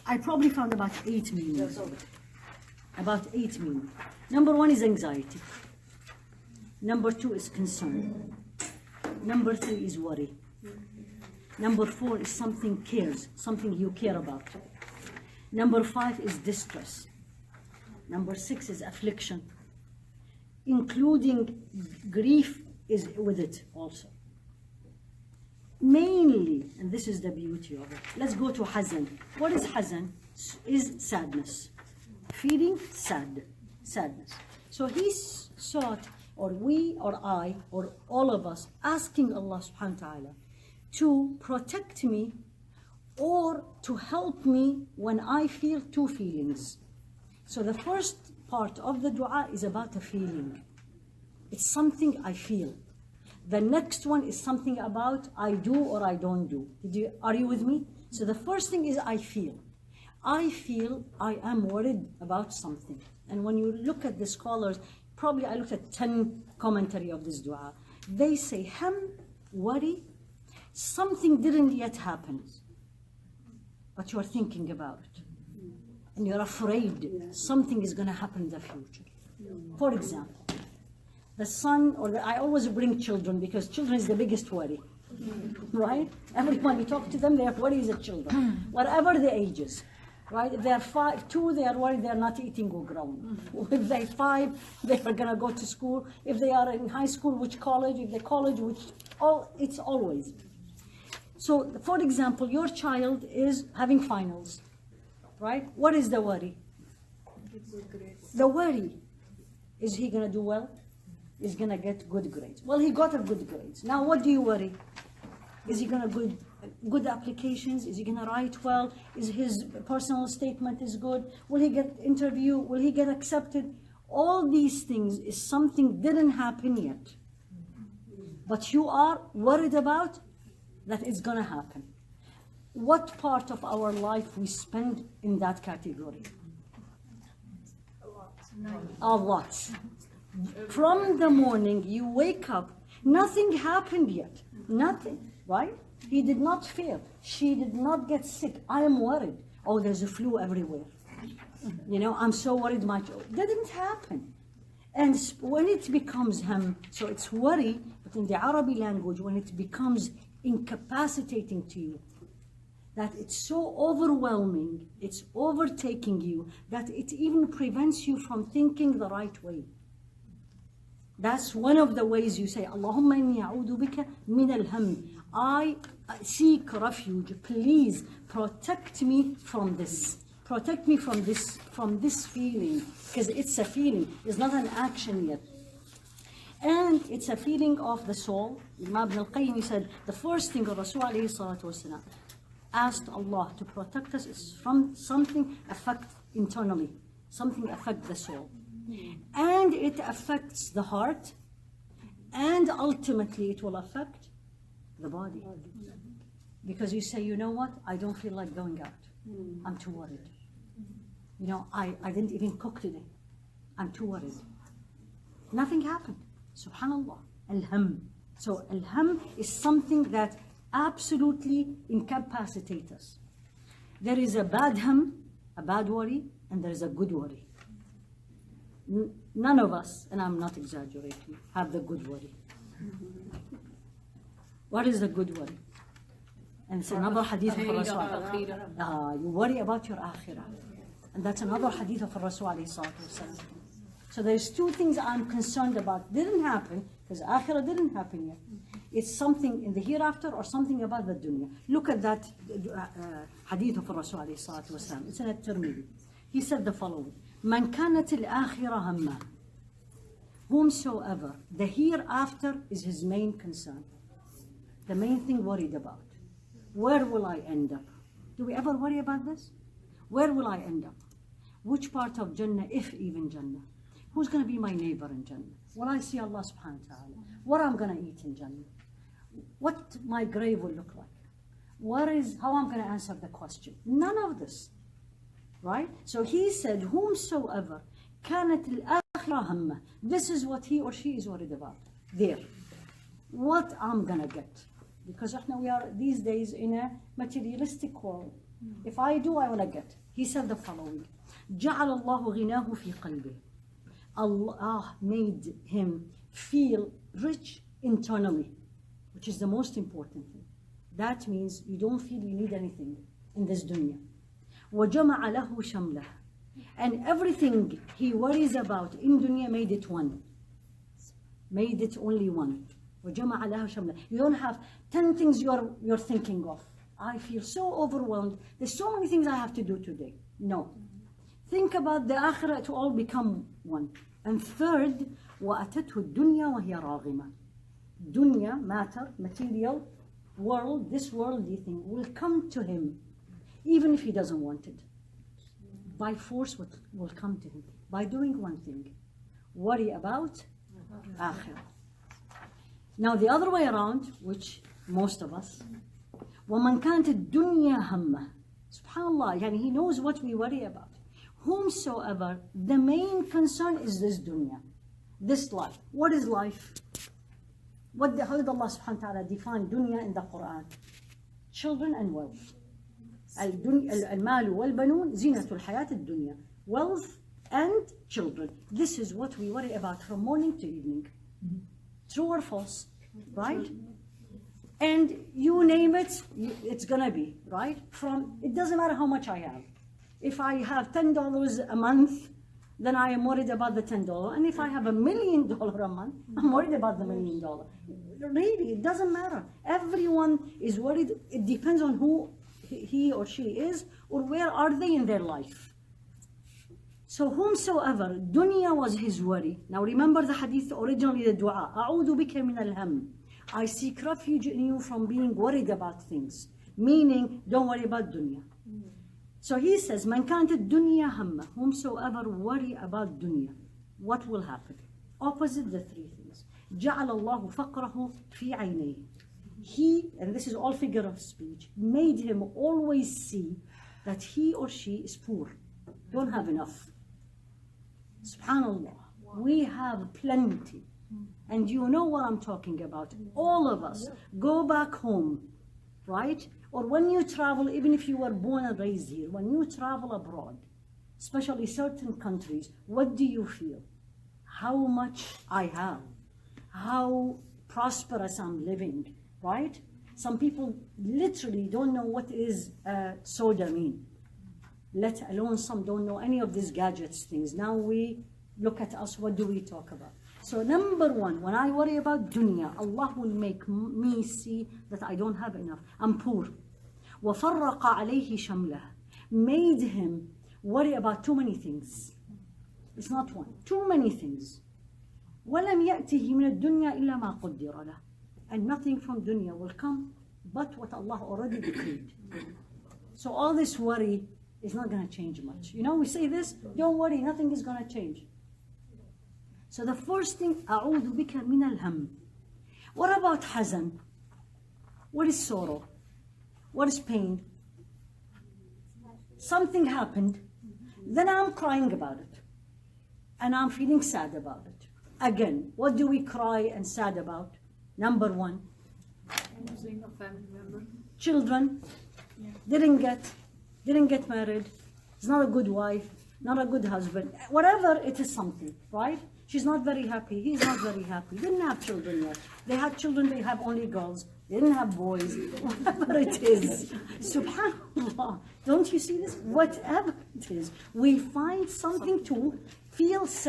I probably found about 8 meanings of it. About 8 meanings. Number 1 is anxiety. Number 2 is concern. Number 3 is worry. Number 4 is something cares, something you care about. Number 5 is distress. Number 6 is affliction, including grief is with it also. Mainly, and this is the beauty of it. Let's go to hazan. What is hazan? Is sadness. Feeling sad, sadness. So he sought, or we, or I, or all of us, asking Allah subhanahu wa ta'ala to protect me or to help me when I feel 2 feelings. So the first part of the dua is about a feeling. It's something I feel. The next one is something about I do or I don't do. Are you with me? So the first thing is I feel. I feel I am worried about something. And when you look at the scholars, probably I looked at 10 commentary of this dua. They say, worry, something didn't yet happen, but you're thinking about it. And you're afraid something is going to happen in the future. For example, the son, I always bring children because children is the biggest worry, right? Every time you talk to them, their worry is the children, whatever the ages, right? If they're 2, they are worried they're not eating or growing. If they're 5, they are going to go to school. If they are in high school, which college? If they're college, it's always. So, for example, your child is having finals, right? What is the worry? The worry, is he going to do well? Is going to get good grades? Well, he got a good grades. Now, what do you worry? Is he going to good applications? Is he going to write well? Is his personal statement is good? Will he get interview? Will he get accepted? All these things is something didn't happen yet. But you are worried about that it's going to happen. What part of our life we spend in that category? A lot. From the morning you wake up, nothing happened yet. Nothing, right? He did not fail. She did not get sick. I am worried. Oh, there's a flu everywhere. I'm so worried my child. Didn't happen. And when it becomes so it's worry, but in the Arabic language, when it becomes incapacitating to you, that it's so overwhelming, it's overtaking you, that it even prevents you from thinking the right way. That's one of the ways you say, Allahumma inni a'udhu bika min al-ham. I seek refuge. Please protect me from this. Protect me from this feeling, because it's a feeling. It's not an action yet. And it's a feeling of the soul. Imam Ibn al-Qayyim, he said, the first thing Rasul alayhi salatu wasalam asked Allah to protect us is from something affect internally, something affect the soul. And it affects the heart, and ultimately it will affect the body. Because you say, you know what, I don't feel like going out. I'm too worried. I didn't even cook today. I'm too worried. Nothing happened. Subhanallah. Al-ham. So al-ham is something that absolutely incapacitates us. There is a bad ham, a bad worry, and there is a good worry. None of us, and I'm not exaggerating, have the good worry. What is the good worry? And it's another hadith of Rasul. You worry about your akhirah. And that's another hadith of Rasul. So there's 2 things I'm concerned about. Didn't happen, because akhirah didn't happen yet. It's something in the hereafter or something about the dunya. Look at that hadith of Rasul. It's in at-Tirmidhi. He said the following. Man kanat al-akhirah hamma. Whomsoever the hereafter is his main concern. The main thing worried about. Where will I end up? Do we ever worry about this? Where will I end up? Which part of Jannah, if even Jannah? Who's going to be my neighbor in Jannah? Will I see Allah subhanahu wa ta'ala? What I'm going to eat in Jannah? What my grave will look like? How I'm going to answer the question? None of this. Right? So he said, whomsoever kanat al-akhirah hamma. This is what he or she is worried about. There. What I'm going to get. Because we are these days in a materialistic world. If I do, I want to get. He said the following: جعل الله غناه في قلبه. Allah made him feel rich internally, which is the most important thing. That means you don't feel you need anything in this dunya. وجمع له شمله. And everything he worries about in dunya made it one. Made it only one. وجمع له شمله. You don't have 10 things you're thinking of. I feel so overwhelmed. There's so many things I have to do today. No. Think about the akhirah to all become one. And third, وأتته الدنيا وهي راغمة. Dunya, matter, material, world, this worldly thing will come to him, even if he doesn't want it. By force will come to him. By doing one thing. Worry about akhirah. Now the other way around, which most of us, وَمَنْ كَانَتِ الدُّنْيَا هَمَّهُ. SubhanAllah, yani he knows what we worry about. Whomsoever, the main concern is this dunya, this life. What is life? How did Allah subhanahu wa ta'ala define dunya in the Quran? Children and wealth. الْمَالُ وَالْبَنُونَ زِينَةُ الْحَيَاةِ الدُّنْيا. Wealth and children. This is what we worry about from morning to evening. True or false? Right? And you name it, it's gonna be, right? It doesn't matter how much I have. If I have $10 a month, then I am worried about the $10. And if I have $1 million a month, I'm worried about the $1 million. Really, it doesn't matter. Everyone is worried. It depends on who he or she is, or where are they in their life. So whomsoever, dunya was his worry. Now remember the hadith, originally the dua. أعوذ بك من الهم. I seek refuge in you from being worried about things. Meaning, don't worry about dunya. So he says, Man كانت الدنيا همه. Whomsoever worry about dunya. What will happen? Opposite the three things. جعل الله فقره في عينيه. He, and this is all figure of speech, made him always see that he or she is poor. Don't have enough. SubhanAllah. We have plenty. And you know what I'm talking about. All of us go back home, right? Or when you travel, even if you were born and raised here, when you travel abroad, especially certain countries, what do you feel? How much I have, how prosperous I'm living, right? Some people literally don't know what is soda mean, let alone some don't know any of these gadgets things. Now we look at us, what do we talk about? So number one, when I worry about dunya, Allah will make me see that I don't have enough. I'm poor. وَفَرَّقَ عَلَيْهِ شَمْلَهُ. Made him worry about too many things. It's not one, too many things. وَلَمْ يَأْتِهِ مِنَ الدُّنْيَا إِلَّا مَا قُدِّرَ لَهُ. And nothing from dunya will come but what Allah already decreed. So all this worry is not going to change much. You know, we say this, don't worry, nothing is going to change. So the first thing, أعوذ بك من الهم. What about hazan? What is sorrow? What is pain? Something happened, then I'm crying about it. And I'm feeling sad about it. Again, what do we cry and sad about? Number one, losing a family member. Children, didn't get married, is not a good wife, not a good husband, whatever, it is something, right? She's not very happy, he's not very happy, didn't have children yet. They had children, they have only girls, they didn't have boys, whatever it is. SubhanAllah, don't you see this? Whatever it is, we find something to feel sad.